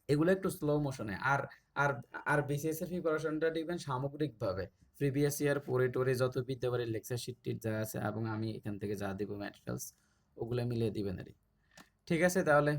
Speaker 1: এগুলো একটু স্লো মোশনে। আর আর আর বিসিএস এর প্রিপারেশনটা দেখবেন সামগ্রিকভাবে প্রিভিয়াস ইয়ার পড়ে টরে যত বিদ্যাবাড়ির লেকচার শিট টিট যা আছে এবং আমি এখান থেকে যা দেবো ম্যাটেরিয়ালস, ওগুলো মিলিয়ে দিবেন আর কি। ঠিক আছে তাহলে।